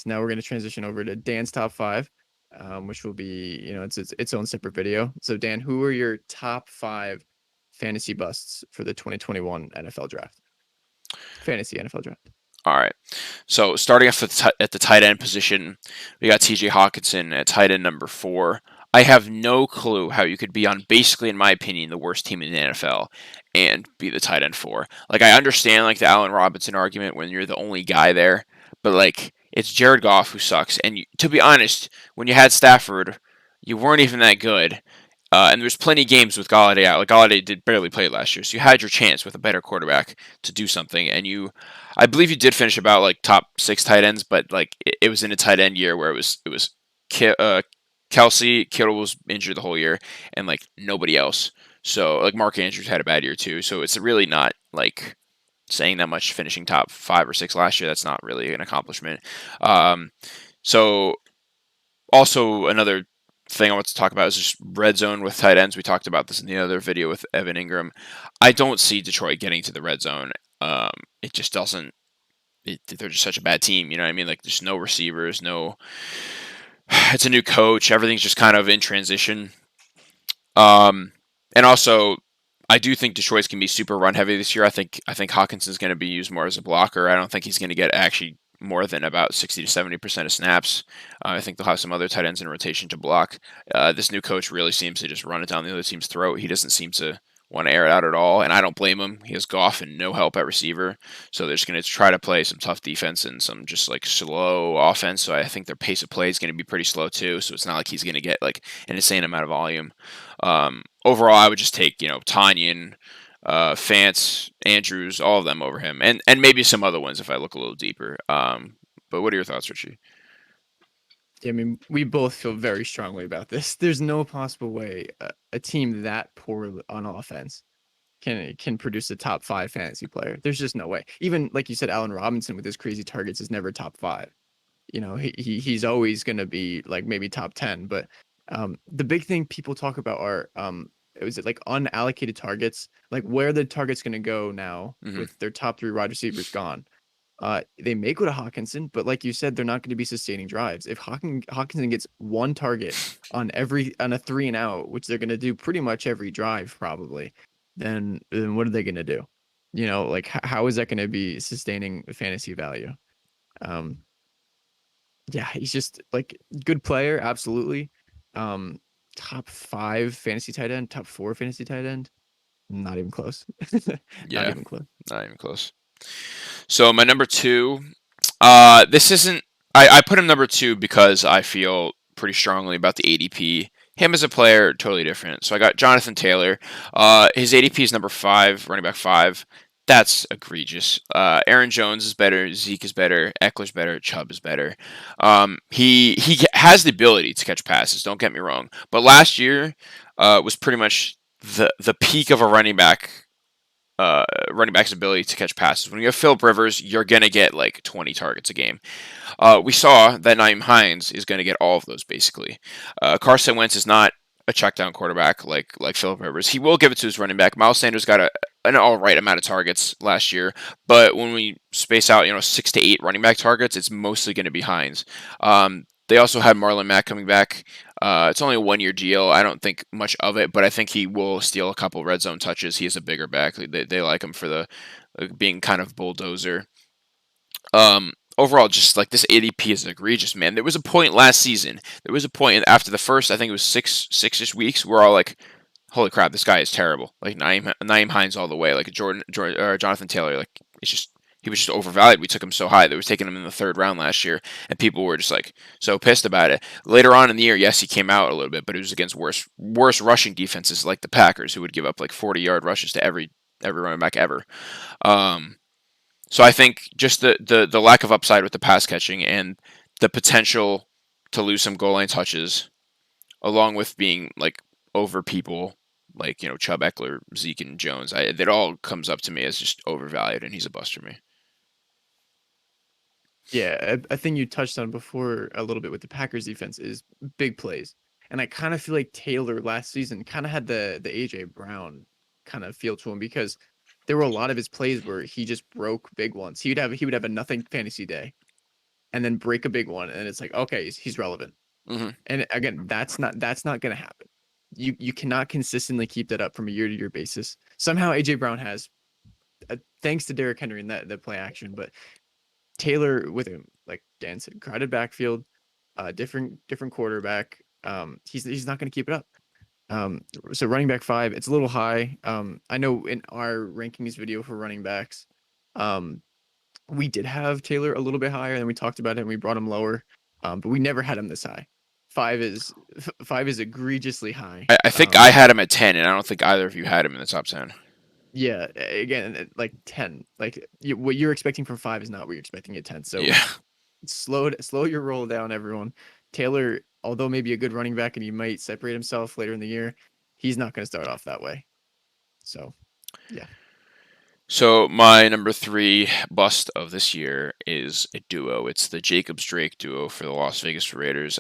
So now we're going to transition over to Dan's top five, which will be, its own separate video. So Dan, who are your top five fantasy busts for the 2021 NFL draft? Fantasy NFL draft. All right. So starting off at the tight end position, we got T.J. Hockenson at tight end number 4. I have no clue how you could be on basically, in my opinion, the worst team in the NFL and be the tight end 4. Like I understand like the Allen Robinson argument when you're the only guy there, but like it's Jared Goff who sucks. And to be honest, when you had Stafford, you weren't even that good. And there's plenty of games with Galladay out. Like Galladay did barely play last year, so you had your chance with a better quarterback to do something. And I believe you did finish about like top 6 tight ends, but like it was in a tight end year where it was Kelsey, Kittle was injured the whole year, and like nobody else. So like Mark Andrews had a bad year too. So it's really not like saying that much finishing top 5 or 6 last year. That's not really an accomplishment. So also another thing I want to talk about is just red zone with tight ends. We talked about this in the other video with Evan Ingram. I don't see Detroit getting to the red zone. It just doesn't. They're just such a bad team. You know what I mean? Like there's no receivers, no. It's a new coach. Everything's just kind of in transition. And also, I do think Detroit's going to be super run heavy this year. I think Hawkinson's going to be used more as a blocker. I don't think he's going to get actually more than about 60 to 70% of snaps. I think they'll have some other tight ends in rotation to block. This new coach really seems to just run it down the other team's throat. He doesn't seem to want to air it out at all, and I don't blame him. He has Goff and no help at receiver, so they're just going to try to play some tough defense and some just like slow offense. So I think their pace of play is going to be pretty slow too. So it's not like he's going to get like an insane amount of volume. Overall, I would just take Tanyan, Fance, Andrews, all of them over him, and maybe some other ones if I look a little deeper. But what are your thoughts, Richie? I mean, we both feel very strongly about this. There's no possible way a team that poor on offense can produce a top five fantasy player. There's just no way. Even like you said, Allen Robinson with his crazy targets is never top five. He's always going to be like maybe top 10. But the big thing people talk about are is it like unallocated targets, like where the target's going to go now Mm-hmm. with their top 3 wide receivers gone. They may go to Hockenson, but like you said, they're not going to be sustaining drives. If Hockenson gets one target on a 3 and out, which they're going to do pretty much every drive probably, then what are they going to do? Like how is that going to be sustaining fantasy value? Um, yeah, he's just like good player, absolutely. Um, top 5 fantasy tight end, top 4 fantasy tight end, not even close. Not Yeah, even close. not even close. So my number 2, this isn't. I put him number 2 because I feel pretty strongly about the ADP. Him as a player, totally different. So I got Jonathan Taylor. His ADP is number 5, running back 5. That's egregious. Aaron Jones is better. Zeke is better. Eckler's better. Chubb is better. He has the ability to catch passes. Don't get me wrong. But last year was pretty much the peak of a running back's ability to catch passes. When you have Philip Rivers, you're going to get like 20 targets a game. We saw that Naeem Hines is going to get all of those basically. Carson Wentz is not a check down quarterback like Philip Rivers. He will give it to his running back. Miles Sanders got an all right amount of targets last year, but when we space out 6 to 8 running back targets, it's mostly going to be Hines. They also had Marlon Mack coming back. It's only a 1-year deal. I don't think much of it, but I think he will steal a couple red zone touches. He is a bigger back. They like him for the being kind of bulldozer. Overall, just like this ADP is egregious, man. There was a point last season. There was a point after the first, I think it was six-ish weeks. We're all like, "Holy crap, this guy is terrible!" Like Naeem Hines all the way. Like Jordan or Jonathan Taylor. Like it's just he was just overvalued. We took him so high. They were taking him in the 3rd round last year, and people were just like so pissed about it. Later on in the year, yes, he came out a little bit, but it was against worse rushing defenses like the Packers, who would give up like 40-yard rushes to every running back ever. So I think just the lack of upside with the pass catching and the potential to lose some goal line touches, along with being like over people like Chubb, Eckler, Zeke, and Jones, it all comes up to me as just overvalued, and he's a bust for me. Yeah, I think you touched on before a little bit with the Packers defense is big plays. And I kind of feel like Taylor last season kind of had the AJ Brown kind of feel to him because there were a lot of his plays where he just broke big ones. He would have a nothing fantasy day. and then break a big one, and it's like, okay, he's relevant. Hmm. And again, that's not going to happen. You cannot consistently keep that up from a year to year basis. Somehow AJ Brown has, thanks to Derrick Henry and that play action, but Taylor with him, like Dan said, crowded backfield, different quarterback. He's not going to keep it up. Um, so running back five, it's a little high. I know in our rankings video for running backs, um, we did have Taylor a little bit higher, and we talked about it and we brought him lower, but we never had him this high. Five is egregiously high. I think I had him at 10, and I don't think either of you had him in the top 10. Yeah, again, like 10. Like what you're expecting from five is not what you're expecting at 10. So Yeah. slow your roll down, everyone. Taylor, although maybe a good running back and he might separate himself later in the year, he's not going to start off that way. So yeah. So my number three bust of this year is a duo. It's the Jacobs Drake duo for the Las Vegas Raiders.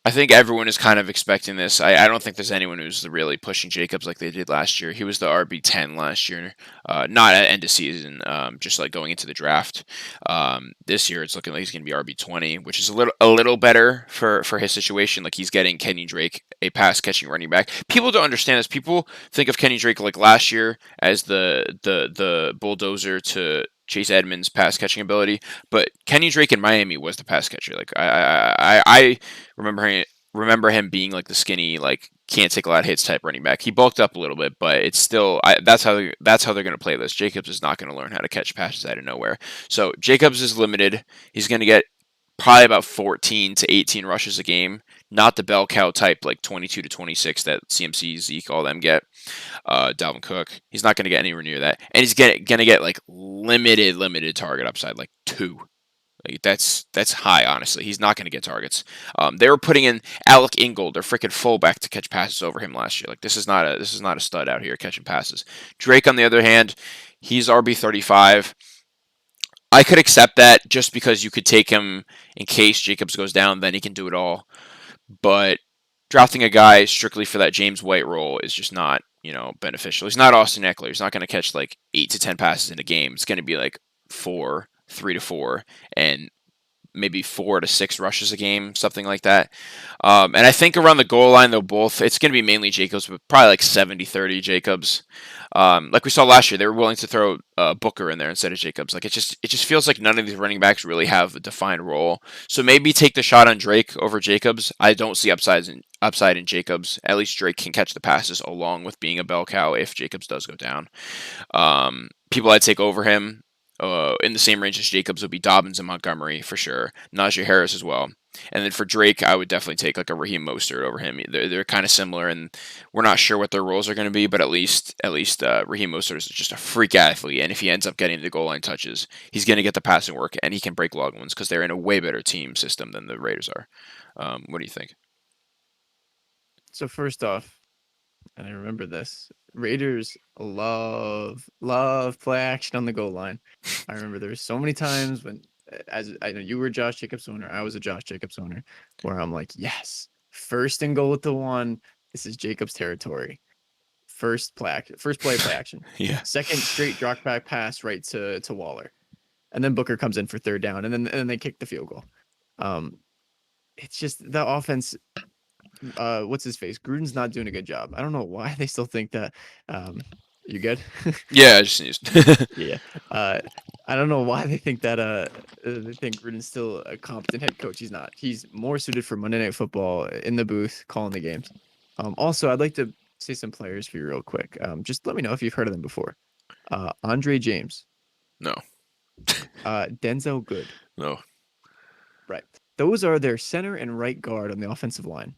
I think everyone is kind of expecting this. I don't think there's anyone who's really pushing Jacobs like they did last year. He was the RB10 last year, not at end of season, just like going into the draft. This year it's looking like he's going to be RB20, which is a little better for his situation. Like he's getting Kenny Drake, a pass catching running back. People don't understand this. People think of Kenny Drake like last year as the bulldozer to Chase Edmonds' pass catching ability, but Kenny Drake in Miami was the pass catcher. Like I remember him being like the skinny, like can't take a lot of hits type running back. He bulked up a little bit, but it's still that's how they're going to play this. Jacobs is not going to learn how to catch passes out of nowhere. So Jacobs is limited. He's going to get probably about 14 to 18 rushes a game, not the bell cow type like 22 to 26 that CMC, Zeke, all them get. Dalvin Cook, he's not going to get anywhere near that, and he's going to get like limited target upside, like two. Like that's high, honestly. He's not going to get targets. They were putting in Alec Ingold, their freaking fullback, to catch passes over him last year. Like this is not a stud out here catching passes. Drake, on the other hand, he's RB35. I could accept that just because you could take him in case Jacobs goes down, then he can do it all. But drafting a guy strictly for that James White role is just not, beneficial. He's not Austin Eckler. He's not going to catch like 8 to 10 passes in a game. It's going to be like 3 to 4, and maybe 4 to 6 rushes a game, something like that. And I think around the goal line, they'll both, it's going to be mainly Jacobs, but probably like 70-30 Jacobs. Like we saw last year, they were willing to throw Booker in there instead of Jacobs. Like it just feels like none of these running backs really have a defined role. So maybe take the shot on Drake over Jacobs. I don't see upside in Jacobs. At least Drake can catch the passes along with being a bell cow if Jacobs does go down. People I'd take over him in the same range as Jacobs would be Dobbins and Montgomery for sure. Najee Harris as well. And then for Drake, I would definitely take like a Raheem Mostert over him. They're kind of similar, and we're not sure what their roles are going to be, but at least Raheem Mostert is just a freak athlete, and if he ends up getting the goal line touches, he's going to get the passing work, and he can break long ones because they're in a way better team system than the Raiders are. What do you think? So first off, and I remember this, Raiders love play action on the goal line. I remember there were so many times when, as I know you were a Josh Jacobs owner, I was a Josh Jacobs owner, where I'm like, yes, first and goal at the one. This is Jacobs territory. First play action. Yeah. Second straight drop back pass right to Waller, and then Booker comes in for third down, and then they kick the field goal. Um, it's just the offense. What's his face? Gruden's not doing a good job. I don't know why they still think that. You good? Yeah, I just sneezed. Yeah. I don't know why they think that. They think Gruden's still a competent head coach. He's not. He's more suited for Monday Night Football in the booth, calling the games. Also, I'd like to say some players for you real quick. Just let me know if you've heard of them before. Andre James, No, Denzel Good. no. Right. Those are their center and right guard on the offensive line.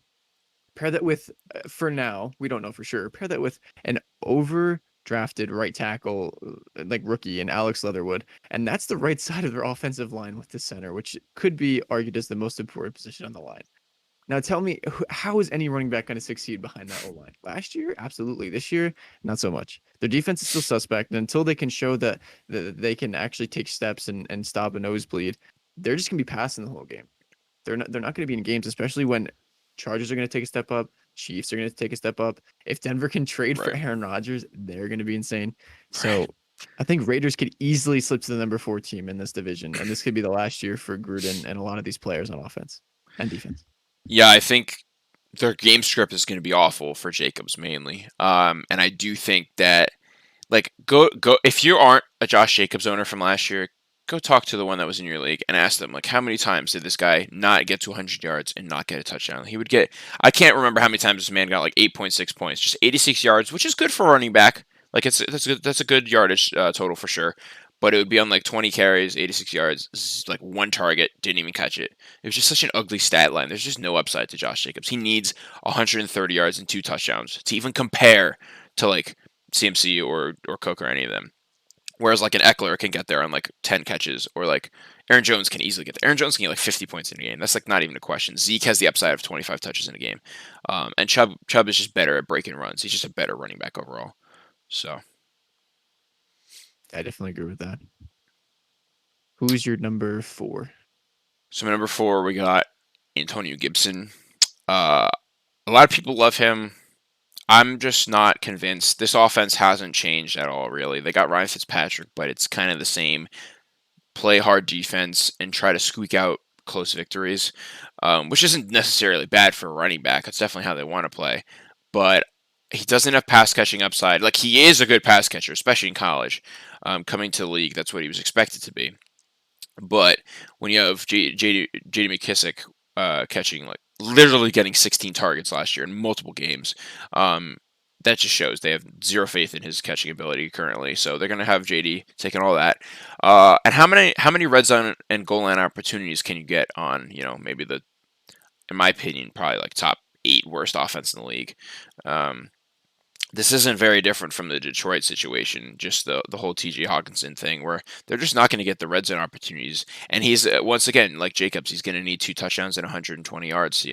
Pair that with, for now, we don't know for sure. Pair that with an overdrafted right tackle, like rookie, and Alex Leatherwood, and that's the right side of their offensive line with the center, which could be argued as the most important position on the line. Now, tell me, how is any running back going to succeed behind that O line? Last year, absolutely. This year, not so much. Their defense is still suspect, and until they can show that they can actually take steps and stop a nosebleed, they're just going to be passing the whole game. They're not going to be in games, especially when Chargers are going to take a step up. Chiefs are going to take a step up. If Denver can trade for Right. Aaron Rodgers, they're going to be insane. So Right. I think Raiders could easily slip to the number 4 team in this division, and this could be the last year for Gruden and a lot of these players on offense and defense. Yeah, I think their game script is going to be awful for Jacobs mainly. And I do think that like go if you aren't a Josh Jacobs owner from last year, go talk to the one that was in your league and ask them like how many times did this guy not get to 100 yards and not get a touchdown? He would get I can't remember how many times this man got like 8.6 points, just 86 yards, which is good for a running back. Like that's a good yardage total for sure. But it would be on like 20 carries, 86 yards, like one target, didn't even catch it. It was just such an ugly stat line. There's just no upside to Josh Jacobs. He needs 130 yards and 2 touchdowns to even compare to like CMC or Cook or any of them. Whereas like an Eckler can get there on like 10 catches, or like Aaron Jones can easily get there. Aaron Jones can get like 50 points in a game. That's like not even a question. Zeke has the upside of 25 touches in a game, and Chubb is just better at breaking runs. He's just a better running back overall. So I definitely agree with that. Who's your number 4? so my number 4 we got Antonio Gibson. Uh, a lot of people love him. I'm just not convinced. This offense hasn't changed at all, really. They got Ryan Fitzpatrick, but it's kind of the same. Play hard defense and try to squeak out close victories, which isn't necessarily bad for a running back. It's definitely how they want to play. But he doesn't have pass catching upside. Like, he is a good pass catcher, especially in college. Coming to the league, that's what he was expected to be. But when you have J.D. McKissick catching, like, literally getting 16 targets last year in multiple games, that just shows they have zero faith in his catching ability currently. So they're going to have JD taking all that. And how many red zone and goal line opportunities can you get on, maybe in my opinion, probably like top 8 worst offense in the league. This isn't very different from the Detroit situation, just the whole TJ Hockenson thing, where they're just not going to get the red zone opportunities. And he's once again, like Jacobs, he's going to need 2 touchdowns and 120 yards,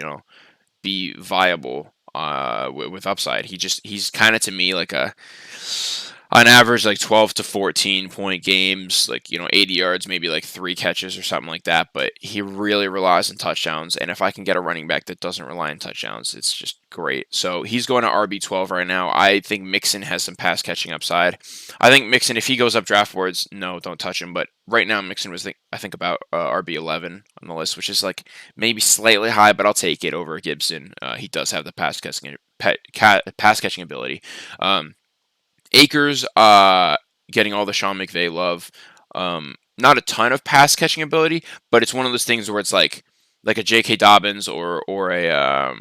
be viable with upside. He's kind of to me like on average like 12 to 14 point games, like 80 yards, maybe like 3 catches or something like that. But he really relies on touchdowns, and if I can get a running back that doesn't rely on touchdowns, it's just great. So he's going to RB12 right now. I think Mixon has some pass catching upside. I think Mixon, if he goes up draft boards, no, don't touch him. But right now, Mixon was I think about RB11 on the list, which is like maybe slightly high, but I'll take it over Gibson. He does have the pass catching ability. Akers, getting all the Sean McVay love. Not a ton of pass catching ability, but it's one of those things where it's like a J.K. Dobbins or a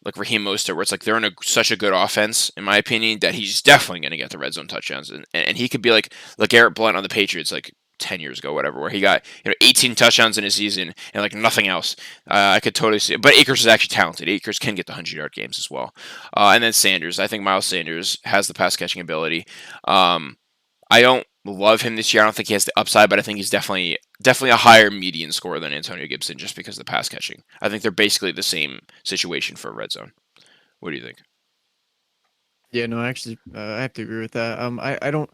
like Raheem Mostert, where it's like they're in such a good offense, in my opinion, that he's definitely going to get the red zone touchdowns, and he could be like Garrett Blunt on the Patriots, like 10 years ago, whatever, where he got 18 touchdowns in a season and like nothing else. I could totally see it. But Akers is actually talented. Akers can get the 100-yard games as well. And then Sanders. I think Miles Sanders has the pass catching ability. I don't love him this year. I don't think he has the upside, but I think he's definitely a higher median score than Antonio Gibson just because of the pass catching. I think they're basically the same situation for red zone. What do you think? Yeah, no, actually, I have to agree with that. I don't.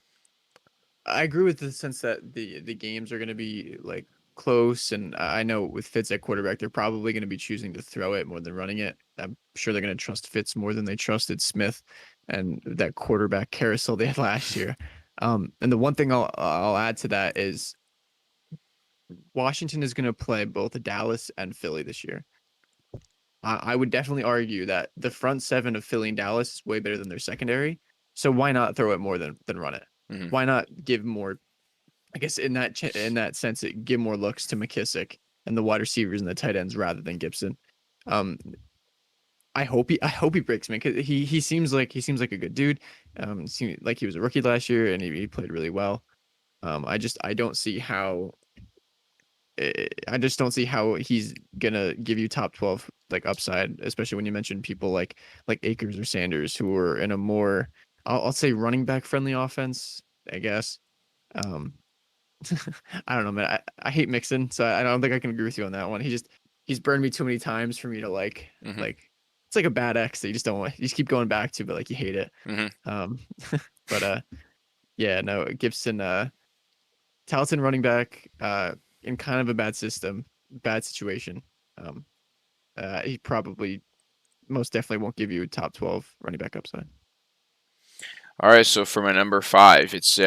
I agree with the sense that the games are going to be like close, and I know with Fitz at quarterback, they're probably going to be choosing to throw it more than running it. I'm sure they're going to trust Fitz more than they trusted Smith and that quarterback carousel they had last year. And the one thing I'll add to that is Washington is going to play both Dallas and Philly this year. I would definitely argue that the front seven of Philly and Dallas is way better than their secondary. So why not throw it more than run it? Mm-hmm. Why not give more? I guess in that sense, it give more looks to McKissick and the wide receivers and the tight ends rather than Gibson. Um, I hope he breaks, man. Cause he seems like a good dude. Seemed like he was a rookie last year and he played really well. I don't see how I just don't see how he's gonna give you top 12 like upside, especially when you mention people like Akers or Sanders who are in a more I'll say running back friendly offense, I guess. Um, I don't know, man. I hate Mixon, so I don't think I can agree with you on that one. He's burned me too many times for me to Mm-hmm. like it's like a bad ex that you just don't want you just keep going back to, but like you hate it. Mm-hmm. Um, but yeah, no, Gibson, talented running back, in kind of a bad system, bad situation. Um, he probably most definitely won't give you a top 12 running back upside. All right, so for my number 5, it's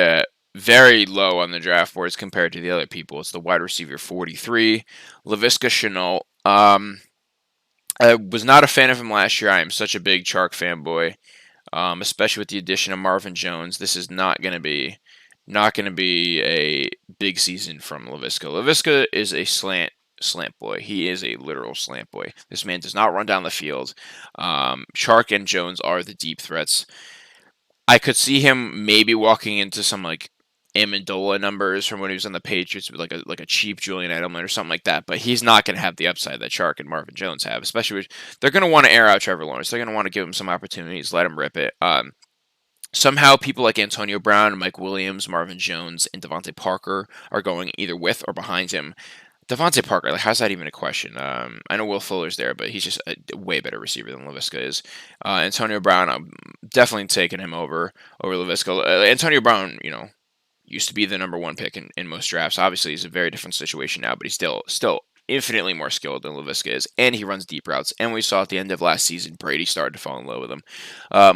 very low on the draft boards compared to the other people. It's the wide receiver 43, Laviska Shenault. I was not a fan of him last year. I am such a big Chark fanboy, especially with the addition of Marvin Jones. This is not going to be a big season from Laviska. Laviska is a slant boy. He is a literal slant boy. This man does not run down the field. Chark and Jones are the deep threats. I could see him maybe walking into some like Amendola numbers from when he was on the Patriots with like a cheap Julian Edelman or something like that, but he's not going to have the upside that Chark and Marvin Jones have. Especially they're going to want to air out Trevor Lawrence. They're going to want to give him some opportunities, let him rip it. Somehow people like Antonio Brown, Mike Williams, Marvin Jones, and Devontae Parker are going either with or behind him. Devontae Parker, like, how's that even a question? I know Will Fuller's there, but he's just a way better receiver than Laviska is. Antonio Brown, I'm definitely taking him over Laviska. Antonio Brown, used to be the number one pick in most drafts. Obviously, he's a very different situation now, but he's still infinitely more skilled than Laviska is, and he runs deep routes. And we saw at the end of last season, Brady started to fall in love with him.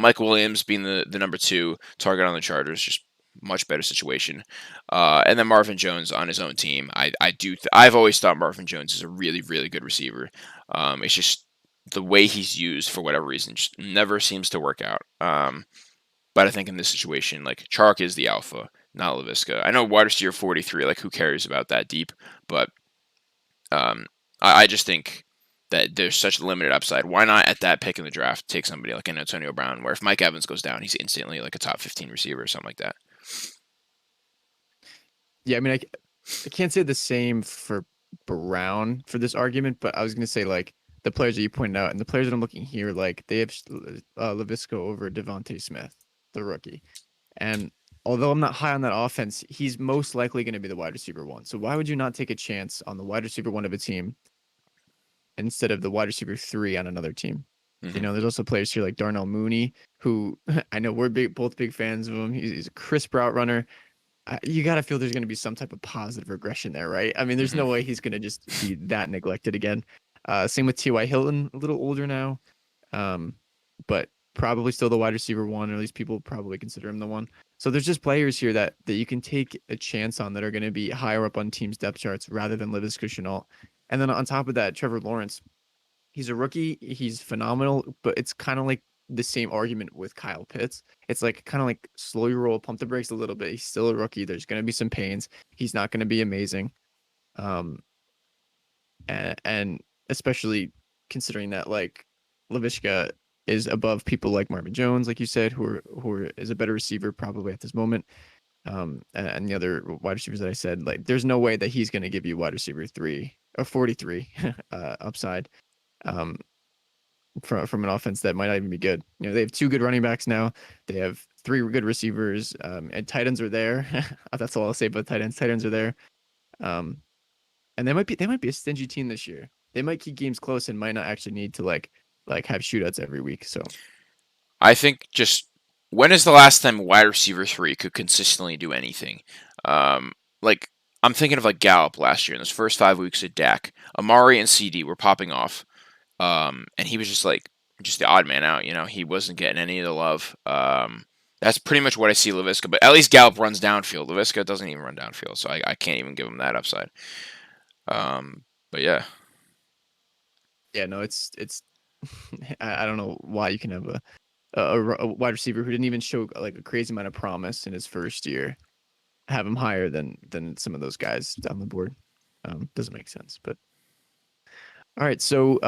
Mike Williams being the number two target on the Chargers, just much better situation. And then Marvin Jones on his own team. I've always thought Marvin Jones is a really, really good receiver. It's just the way he's used for whatever reason just never seems to work out. But I think in this situation, like, Chark is the alpha, not Laviska. I know wide receiver 43, like, who cares about that deep? But I just think that there's such limited upside. Why not at that pick in the draft take somebody like an Antonio Brown, where if Mike Evans goes down, he's instantly like a top 15 receiver or something like that. Yeah, I mean, I can't say the same for Brown for this argument, but I was going to say, like, the players that you pointed out and the players that I'm looking here, like, they have Laviska over Devontae Smith, the rookie. And although I'm not high on that offense, he's most likely going to be the wide receiver one. So why would you not take a chance on the wide receiver one of a team instead of the wide receiver 3 on another team? Mm-hmm. There's also players here like Darnell Mooney, who I know we're both big fans of him. He's a crisp route runner. You got to feel there's going to be some type of positive regression there, right? I mean, there's Mm-hmm. no way he's going to just be that neglected again. Same with T.Y. Hilton, a little older now, but probably still the wide receiver one, or at least people probably consider him the one. So there's just players here that you can take a chance on that are going to be higher up on teams' depth charts rather than Laviska Shenault. And then on top of that, Trevor Lawrence, he's a rookie. He's phenomenal, but it's kind of like the same argument with Kyle Pitts. It's like kind of like slow your roll, pump the brakes a little bit. He's still a rookie. There's going to be some pains. He's not going to be amazing. And especially considering that, like, Laviska is above people like Marvin Jones, like you said, who is a better receiver probably at this moment. And the other wide receivers that I said, like, there's no way that he's going to give you wide receiver 3 or 43 upside. From an offense that might not even be good. They have 2 good running backs now. They have 3 good receivers, and tight ends are there. That's all I'll say about tight ends. Tight ends are there. And they might be a stingy team this year. They might keep games close and might not actually need to like have shootouts every week. So I think just when is the last time wide receiver 3 could consistently do anything? Like, I'm thinking of like Gallup last year in those first 5 weeks of Dak. Amari and CD were popping off. And he was just the odd man out. He wasn't getting any of the love. That's pretty much what I see Laviska, but at least Gallup runs downfield. Laviska doesn't even run downfield, so I can't even give him that upside. But yeah. yeah, no, it's I don't know why you can have a wide receiver who didn't even show like a crazy amount of promise in his first year, have him higher than some of those guys down the board. Doesn't make sense, but all right. So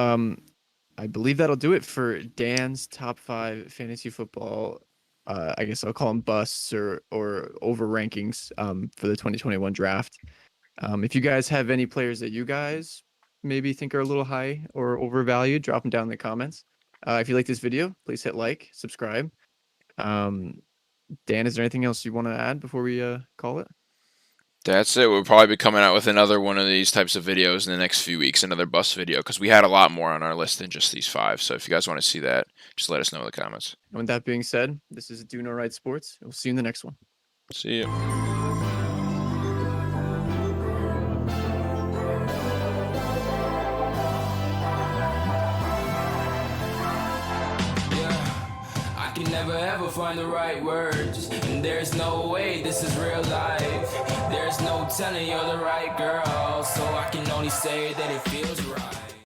I believe that'll do it for Dan's top 5 fantasy football. I guess I'll call them busts or over rankings for the 2021 draft. If you guys have any players that you guys maybe think are a little high or overvalued, drop them down in the comments. If you like this video, please hit like, subscribe. Dan, is there anything else you want to add before we call it? That's it. We'll probably be coming out with another one of these types of videos in the next few weeks, another bust video, because we had a lot more on our list than just these 5. So if you guys want to see that, just let us know in the comments. And with that being said, this is Do No Right Sports. We'll see you in the next one. See you. I can never never ever find the right words. And there's no way this is real life. There's no telling you're the right girl, so I can only say that it feels right.